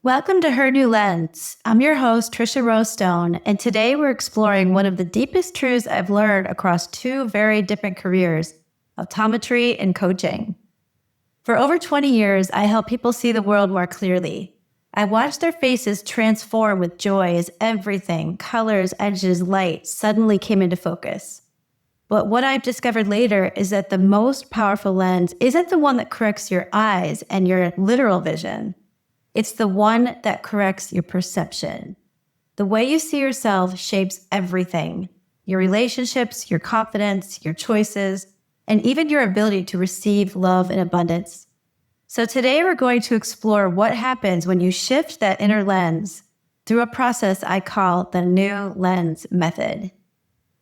Welcome to Her New Lens. I'm your host, Tricia Rose Stone, and today we're exploring one of the deepest truths I've learned across two very different careers, optometry and coaching. For over 20 years, I help people see the world more clearly. I watched their faces transform with joy as everything, colors, edges, light, suddenly came into focus. But what I've discovered later is that the most powerful lens isn't the one that corrects your eyes and your literal vision. It's the one that corrects your perception. The way you see yourself shapes everything: your relationships, your confidence, your choices, and even your ability to receive love in abundance. So today we're going to explore what happens when you shift that inner lens through a process I call the new lens method.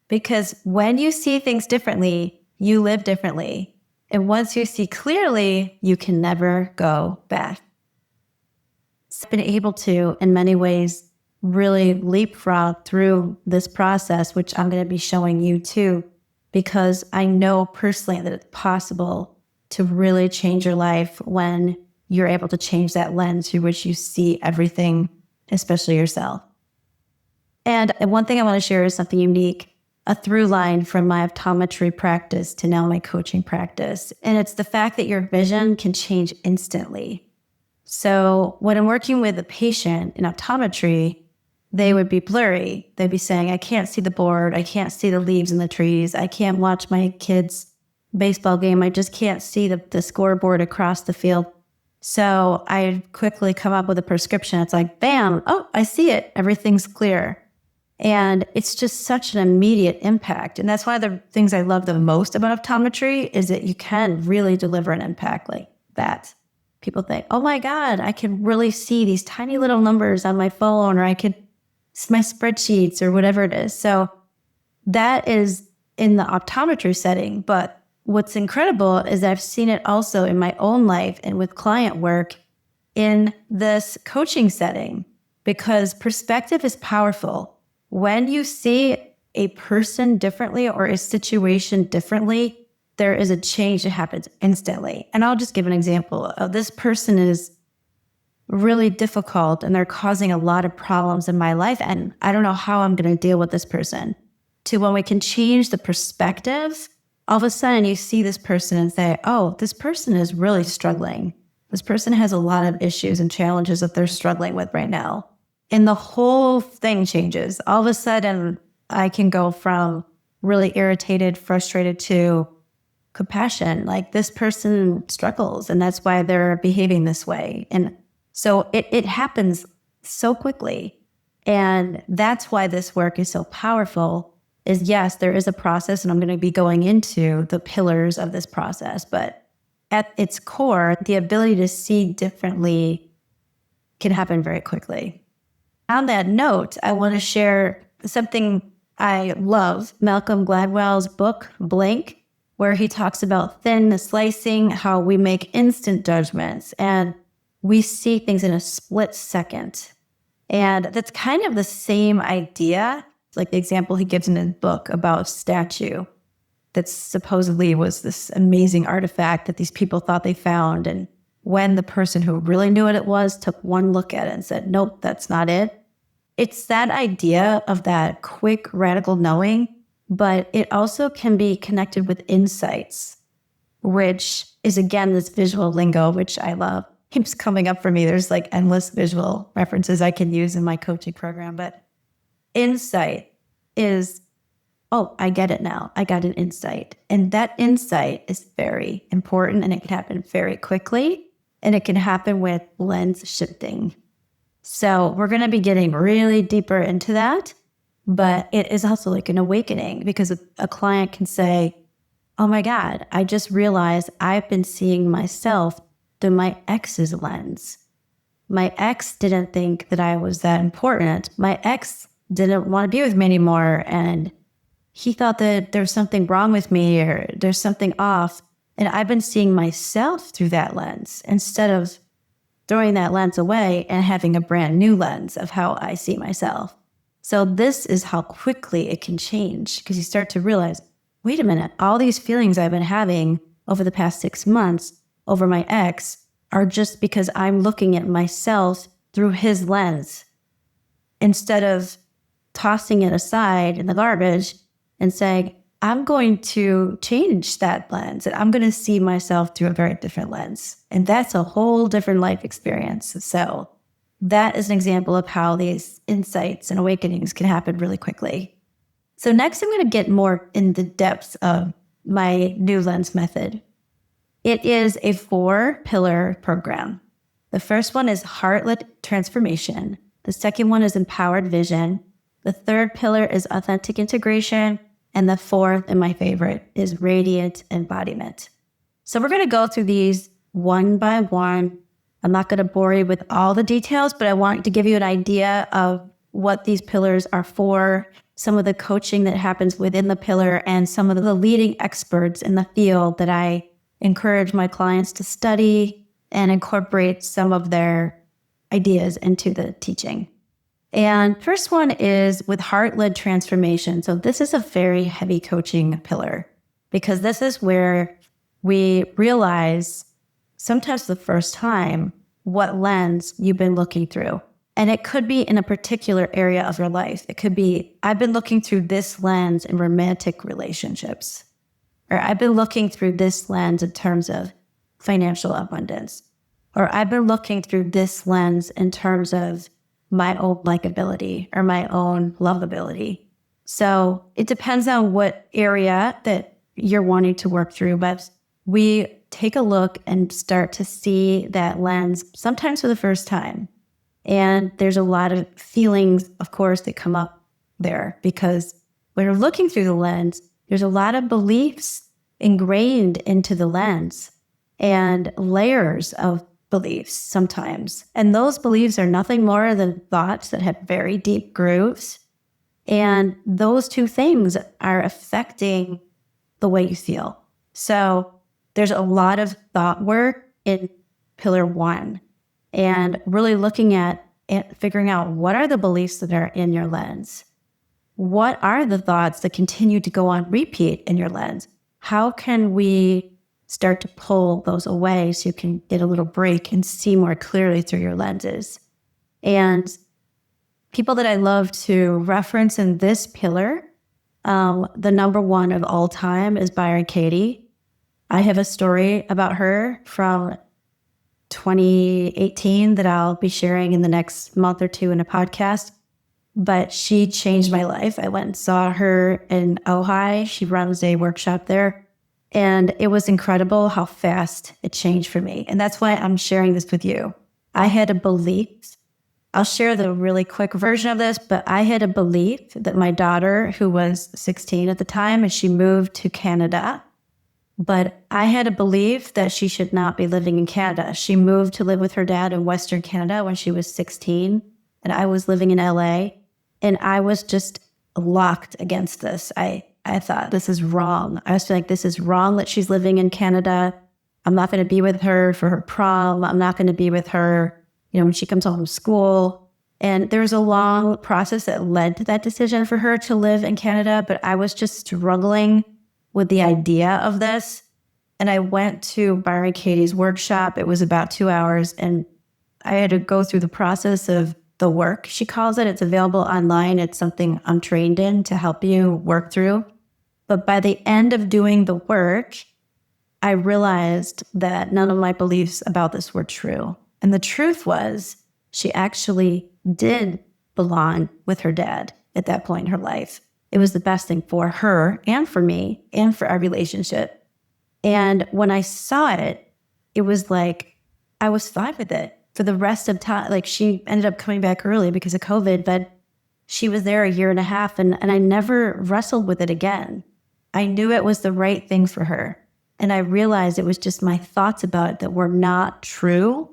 Because when you see things differently, you live differently. And once you see clearly, you can never go back. I've been able to, in many ways, really leapfrog through this process, which I'm going to be showing you too, because I know personally that it's possible to really change your life when you're able to change that lens through which you see everything, especially yourself. And one thing I want to share is something unique, a through line from my optometry practice to now my coaching practice. And it's the fact that your vision can change instantly. So when I'm working with a patient in optometry, they would be blurry. They'd be saying, I can't see the board. I can't see the leaves in the trees. I can't watch my kids' baseball game. I just can't see the scoreboard across the field. So I quickly come up with a prescription. It's like, bam, oh, I see it. Everything's clear. And it's just such an immediate impact. And that's one of the things I love the most about optometry is that you can really deliver an impact like that. People think, oh my God, I can really see these tiny little numbers on my phone, or I could see my spreadsheets or whatever it is. So that is in the optometry setting. But what's incredible is I've seen it also in my own life and with client work in this coaching setting, because perspective is powerful. When you see a person differently or a situation differently, there is a change that happens instantly. And I'll just give an example of this person is really difficult and they're causing a lot of problems in my life. And I don't know how I'm going to deal with this person. To when we can change the perspective, all of a sudden you see this person and say, oh, this person is really struggling. This person has a lot of issues and challenges that they're struggling with right now. And the whole thing changes. All of a sudden I can go from really irritated, frustrated to compassion, like this person struggles and that's why they're behaving this way. And so it happens so quickly. And that's why this work is so powerful is yes, there is a process and I'm going to be going into the pillars of this process, but at its core, the ability to see differently can happen very quickly. On that note, I want to share something I love, Malcolm Gladwell's book, Blink, where he talks about thin slicing, how we make instant judgments and we see things in a split second. And that's kind of the same idea, like the example he gives in his book about a statue that supposedly was this amazing artifact that these people thought they found. And when the person who really knew what it was took one look at it and said, nope, that's not it. It's that idea of that quick, radical knowing, but it also can be connected with insights, which is, again, this visual lingo, which I love. Keeps coming up for me. There's like endless visual references I can use in my coaching program. But insight is, oh, I get it now. I got an insight. And that insight is very important and it can happen very quickly and it can happen with lens shifting. So we're going to be getting really deeper into that. But it is also like an awakening because a client can say, oh my God, I just realized I've been seeing myself through my ex's lens. My ex didn't think that I was that important. My ex didn't want to be with me anymore. And he thought that there's something wrong with me or there's something off. And I've been seeing myself through that lens instead of throwing that lens away and having a brand new lens of how I see myself. So this is how quickly it can change because you start to realize, wait a minute, all these feelings I've been having over the past 6 months over my ex are just because I'm looking at myself through his lens instead of tossing it aside in the garbage and saying, I'm going to change that lens and I'm going to see myself through a very different lens. And that's a whole different life experience. So that is an example of how these insights and awakenings can happen really quickly. So next, I'm going to get more in the depths of my new lens method. It is a 4-pillar program. The first one is heart-led transformation. The second one is empowered vision. The third pillar is authentic integration. And the fourth, and my favorite, is radiant embodiment. So we're going to go through these one by one. I'm not going to bore you with all the details, but I want to give you an idea of what these pillars are for, some of the coaching that happens within the pillar, and some of the leading experts in the field that I encourage my clients to study and incorporate some of their ideas into the teaching. And first one is with heart-led transformation. So this is a very heavy coaching pillar because this is where we realize sometimes the first time what lens you've been looking through. And it could be in a particular area of your life. It could be, I've been looking through this lens in romantic relationships, or I've been looking through this lens in terms of financial abundance, or I've been looking through this lens in terms of my own likability or my own lovability. So it depends on what area that you're wanting to work through, but we take a look and start to see that lens sometimes for the first time. And there's a lot of feelings, of course, that come up there because when you're looking through the lens, there's a lot of beliefs ingrained into the lens and layers of beliefs sometimes. And those beliefs are nothing more than thoughts that have very deep grooves. And those two things are affecting the way you feel. So there's a lot of thought work in pillar 1 and really looking at figuring out what are the beliefs that are in your lens. What are the thoughts that continue to go on repeat in your lens? How can we start to pull those away so you can get a little break and see more clearly through your lenses? And people that I love to reference in this pillar, the number one of all time is Byron Katie. I have a story about her from 2018 that I'll be sharing in the next month or two in a podcast. But she changed my life. I went and saw her in Ojai. She runs a workshop there. And it was incredible how fast it changed for me. And that's why I'm sharing this with you. I had a belief. I'll share the really quick version of this, but I had a belief that my daughter, who was 16 at the time, and she moved to Canada, but I had a belief that she should not be living in Canada. She moved to live with her dad in Western Canada when she was 16, and I was living in LA, and I was just locked against this. I thought, this is wrong. I was feeling like this is wrong that she's living in Canada. I'm not going to be with her for her prom. I'm not going to be with her, when she comes home from school. And there was a long process that led to that decision for her to live in Canada. But I was just struggling with the idea of this. And I went to Byron Katie's workshop. It was about 2 hours. And I had to go through the process of the work, she calls it. It's available online. It's something I'm trained in to help you work through. But by the end of doing the work, I realized that none of my beliefs about this were true. And the truth was, she actually did belong with her dad at that point in her life. It was the best thing for her and for me and for our relationship. And when I saw it, it was like I was fine with it for the rest of time. Like, she ended up coming back early because of COVID, but she was there 1.5 years and I never wrestled with it again. I knew it was the right thing for her. And I realized it was just my thoughts about it that were not true.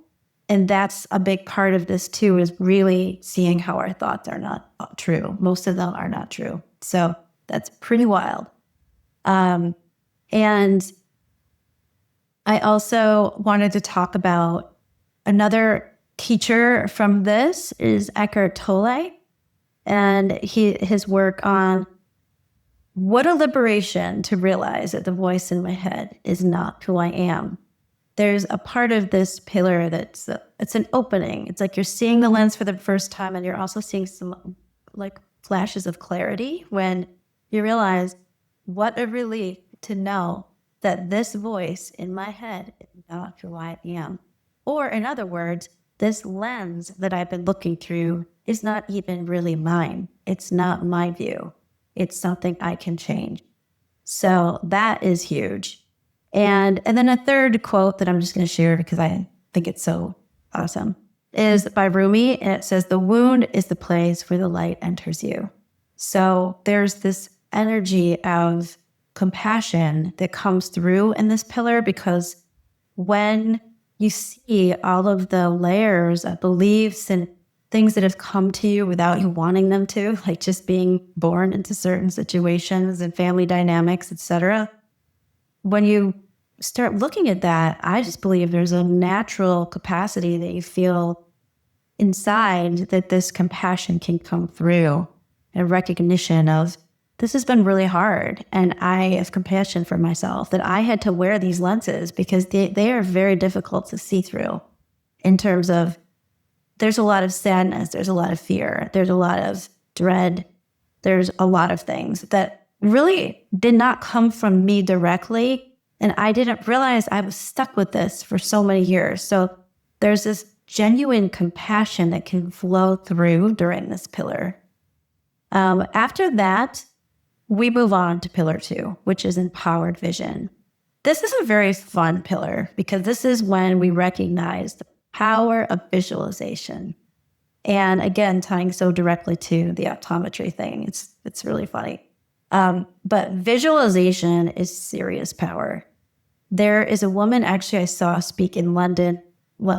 And that's a big part of this too, is really seeing how our thoughts are not true. Most of them are not true. So that's pretty wild. And I also wanted to talk about another teacher from this is Eckhart Tolle, and his work on what a liberation to realize that the voice in my head is not who I am. there's a part of this pillar it's an opening. It's like you're seeing the lens for the first time, and you're also seeing some like flashes of clarity when you realize what a relief to know that this voice in my head is not who I am. Or in other words, this lens that I've been looking through is not even really mine. It's not my view. It's something I can change. So that is huge. And then a third quote that I'm just going to share because I think it's so awesome is by Rumi, and it says, "The wound is the place where the light enters you." So there's this energy of compassion that comes through in this pillar, because when you see all of the layers of beliefs and things that have come to you without you wanting them to, like just being born into certain situations and family dynamics, etc. When you start looking at that, I just believe there's a natural capacity that you feel inside that this compassion can come through, and recognition of this has been really hard, and I have compassion for myself that I had to wear these lenses because they are very difficult to see through in terms of there's a lot of sadness, there's a lot of fear, there's a lot of dread, there's a lot of things that really did not come from me directly, and I didn't realize I was stuck with this for so many years. So there's this genuine compassion that can flow through during this pillar. After that, we move on to pillar 2, which is empowered vision. This is a very fun pillar because this is when we recognize the power of visualization. And again, tying so directly to the optometry thing, it's really funny. But visualization is serious power. There is a woman actually I saw speak in London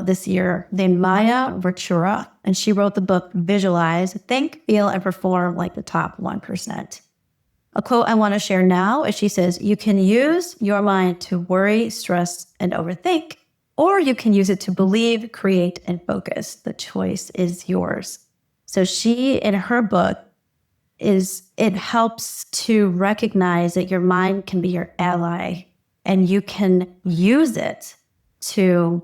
this year named Maya Virtura, and she wrote the book Visualize, Think, Feel, and Perform Like the Top 1%. A quote I want to share now is she says, "You can use your mind to worry, stress, and overthink, or you can use it to believe, create, and focus. The choice is yours." So she, in her book, it helps to recognize that your mind can be your ally, and you can use it to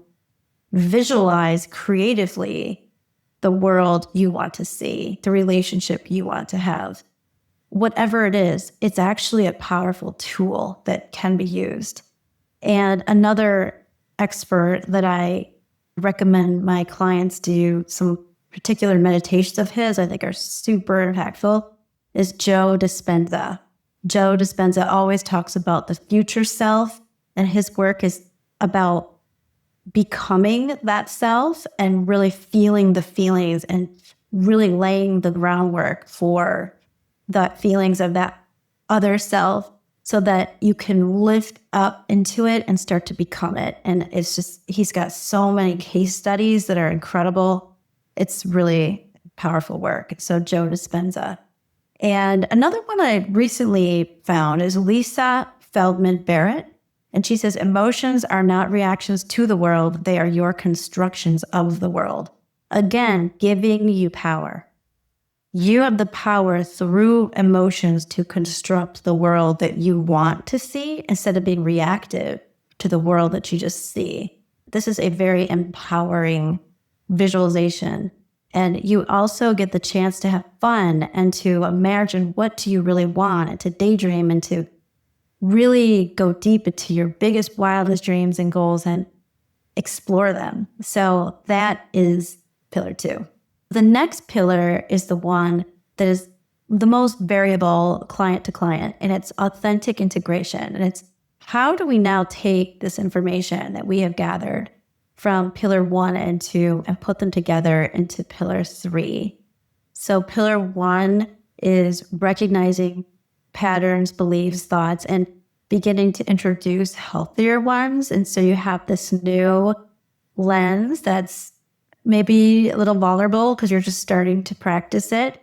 visualize creatively the world you want to see, the relationship you want to have. Whatever it is, it's actually a powerful tool that can be used. And another expert that I recommend my clients do some particular meditations of his, I think are super impactful, is Joe Dispenza. Joe Dispenza always talks about the future self, and his work is about becoming that self and really feeling the feelings and really laying the groundwork for the feelings of that other self so that you can lift up into it and start to become it. And it's just, he's got so many case studies that are incredible. It's really powerful work. So Joe Dispenza. And another one I recently found is Lisa Feldman Barrett. And she says, emotions are not reactions to the world. They are your constructions of the world. Again, giving you power. You have the power through emotions to construct the world that you want to see instead of being reactive to the world that you just see. This is a very empowering visualization. And you also get the chance to have fun and to imagine what do you really want, and to daydream and to really go deep into your biggest, wildest dreams and goals and explore them. So that is pillar 2. The next pillar is the one that is the most variable client to client, and it's authentic integration. And it's how do we now take this information that we have gathered from pillar 1 and 2 and put them together into pillar 3. So pillar 1 is recognizing patterns, beliefs, thoughts, and beginning to introduce healthier ones. And so you have this new lens that's maybe a little vulnerable because you're just starting to practice it.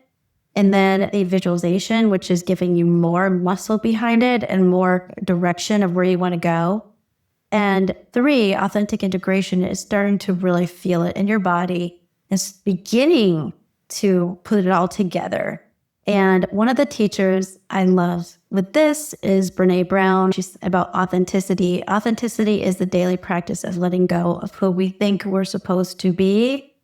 And then a visualization, which is giving you more muscle behind it and more direction of where you want to go. And 3, authentic integration is starting to really feel it in your body. It's beginning to put it all together. And one of the teachers I love with this is Brené Brown. She's about authenticity. Authenticity is the daily practice of letting go of who we think we're supposed to be,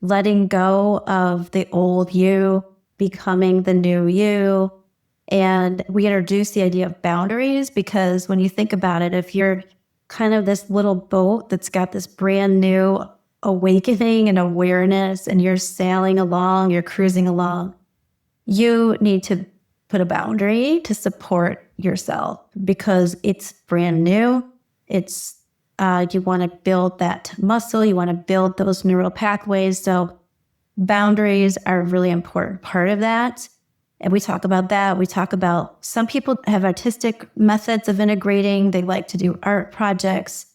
letting go of the old you, becoming the new you. And we introduce the idea of boundaries because when you think about it, if you're kind of this little boat that's got this brand new awakening and awareness and you're sailing along, you're cruising along, you need to put a boundary to support yourself because it's brand new. It's you want to build that muscle. You want to build those neural pathways. So boundaries are a really important part of that. And we talk about that. We talk about some people have artistic methods of integrating. They like to do art projects.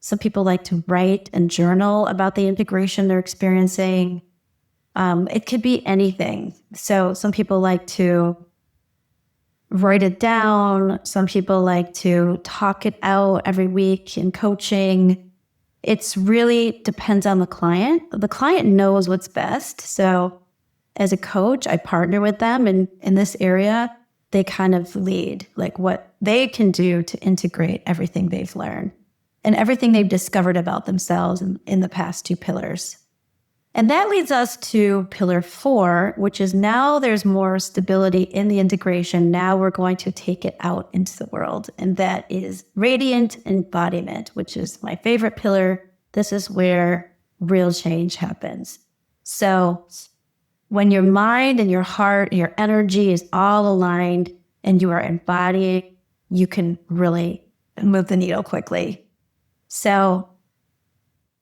Some people like to write and journal about the integration they're experiencing. It could be anything. So some people like to write it down. Some people like to talk it out every week in coaching. It's really depends on the client. The client knows what's best. So as a coach, I partner with them. And in this area, they kind of lead like what they can do to integrate everything they've learned and everything they've discovered about themselves in the past 2 pillars. And that leads us to pillar 4, which is now there's more stability in the integration. Now we're going to take it out into the world. And that is radiant embodiment, which is my favorite pillar. This is where real change happens. So when your mind and your heart, and your energy is all aligned and you are embodying, you can really move the needle quickly. So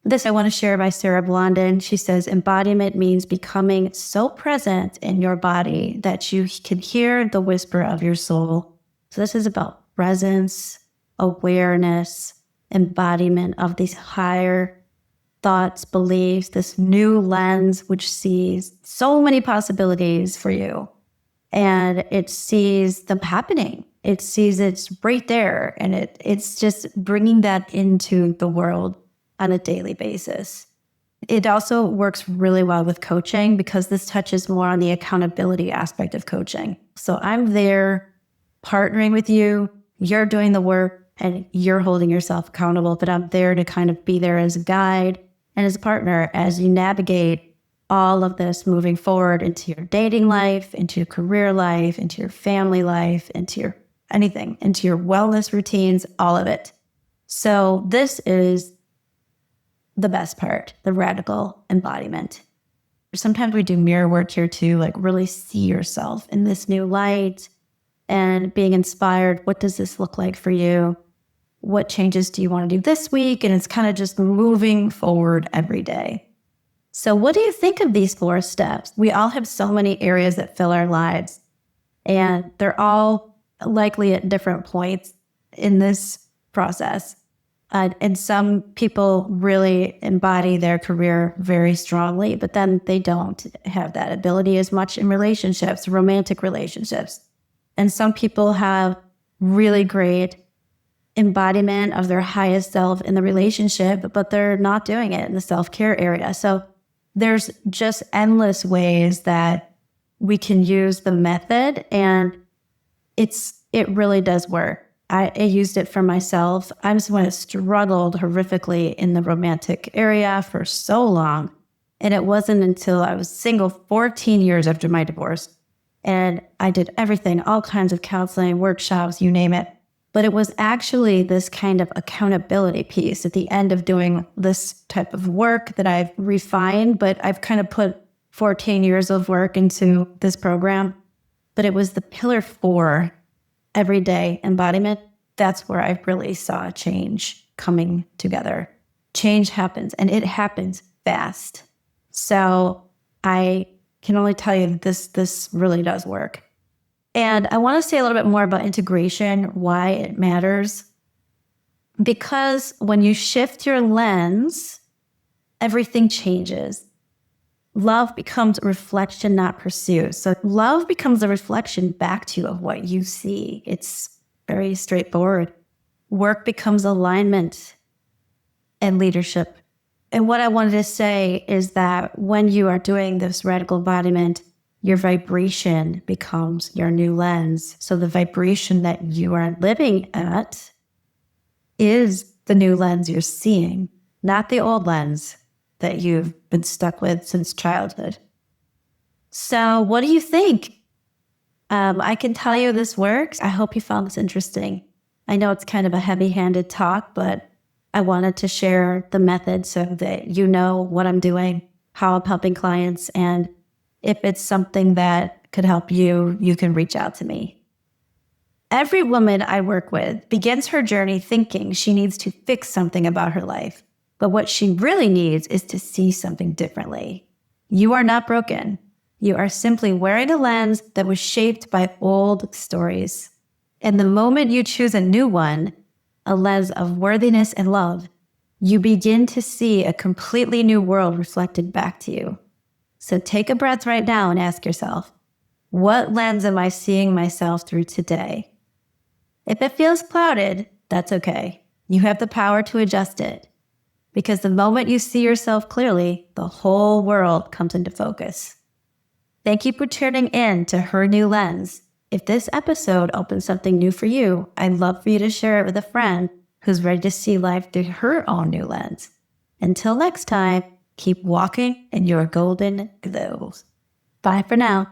this I want to share by Sarah Blondin. She says, embodiment means becoming so present in your body that you can hear the whisper of your soul. So this is about presence, awareness, embodiment of these higher thoughts, beliefs, this new lens which sees so many possibilities for you. And it sees them happening. It sees it's right there. And it's just bringing that into the world on a daily basis. It also works really well with coaching because this touches more on the accountability aspect of coaching. So I'm there partnering with you, you're doing the work and you're holding yourself accountable, but I'm there to kind of be there as a guide and as a partner as you navigate all of this moving forward into your dating life, into your career life, into your family life, into your anything, into your wellness routines, all of it. So this is the best part, the radical embodiment. Sometimes we do mirror work here too, like really see yourself in this new light and being inspired. What does this look like for you? What changes do you want to do this week? And it's kind of just moving forward every day. So what do you think of these 4 steps? We all have so many areas that fill our lives, and they're all likely at different points in this process. And some people really embody their career very strongly, but then they don't have that ability as much in relationships, romantic relationships. And some people have really great embodiment of their highest self in the relationship, but they're not doing it in the self-care area. So there's just endless ways that we can use the method, and it really does work. I used it for myself. I'm someone that struggled horrifically in the romantic area for so long. And it wasn't until I was single 14 years after my divorce. And I did everything, all kinds of counseling, workshops, you name it. But it was actually this kind of accountability piece at the end of doing this type of work that I've refined, but I've kind of put 14 years of work into this program. But it was the pillar 4, everyday embodiment. That's where I really saw a change coming together. Change happens, and it happens fast. So I can only tell you that this really does work. And I want to say a little bit more about integration, why it matters. Because when you shift your lens, everything changes. Love becomes a reflection, not pursuit. So love becomes a reflection back to you of what you see. It's very straightforward. Work becomes alignment and leadership. And what I wanted to say is that when you are doing this radical embodiment, your vibration becomes your new lens. So the vibration that you are living at is the new lens you're seeing, not the old lens that you've been stuck with since childhood. So what do you think? I can tell you this works. I hope you found this interesting. I know it's kind of a heavy-handed talk, but I wanted to share the method so that you know what I'm doing, how I'm helping clients, and if it's something that could help you, you can reach out to me. Every woman I work with begins her journey thinking she needs to fix something about her life, but what she really needs is to see something differently. You are not broken. You are simply wearing a lens that was shaped by old stories. And the moment you choose a new one, a lens of worthiness and love, you begin to see a completely new world reflected back to you. So take a breath right now and ask yourself, what lens am I seeing myself through today? If it feels clouded, that's okay. You have the power to adjust it. Because the moment you see yourself clearly, the whole world comes into focus. Thank you for tuning in to Her New Lens. If this episode opens something new for you, I'd love for you to share it with a friend who's ready to see life through her own new lens. Until next time, keep walking in your golden glow. Bye for now.